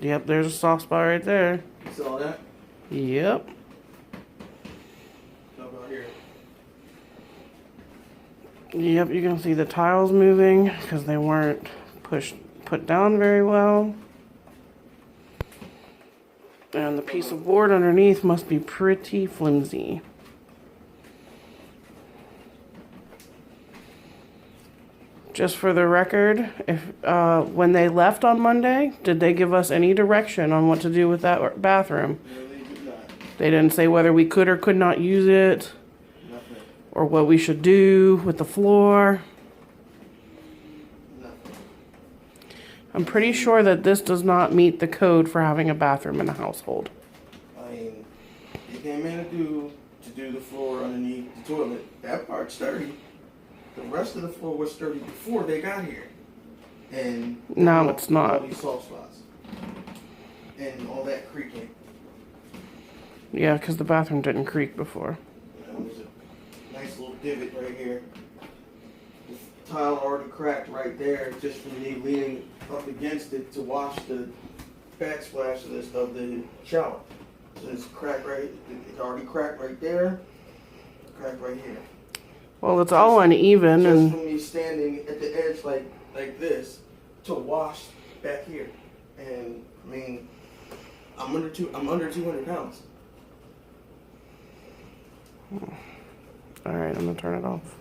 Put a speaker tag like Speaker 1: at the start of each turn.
Speaker 1: Yep, there's a soft spot right there.
Speaker 2: You saw that?
Speaker 1: Yep.
Speaker 2: How about here?
Speaker 1: Yep, you can see the tiles moving because they weren't put down very well. And the piece of board underneath must be pretty flimsy. Just for the record, if when they left on Monday, did they give us any direction on what to do with that bathroom?
Speaker 2: No, they did not.
Speaker 1: They didn't say whether we could or could not use it,
Speaker 2: Nothing.
Speaker 1: or what we should do with the floor.
Speaker 2: Nothing.
Speaker 1: I'm pretty sure that this does not meet the code for having a bathroom in a household.
Speaker 2: I mean, they came in to do the floor underneath the toilet. That part's sturdy. The rest of the floor was sturdy before they got here. And
Speaker 1: No, it's not.
Speaker 2: All these soft spots. And all that creaking.
Speaker 1: Yeah, because the bathroom didn't creak before.
Speaker 2: There was a nice little divot right here. The tile already cracked right there just from me leaning up against it to wash the backsplash of the shower. So it's cracked right, it already cracked right there, cracked right here.
Speaker 1: Well, it's all uneven,
Speaker 2: Just
Speaker 1: and
Speaker 2: from me standing at the edge like this to wash back here. And I mean, I'm under 200 pounds.
Speaker 1: all right, I'm gonna turn it off.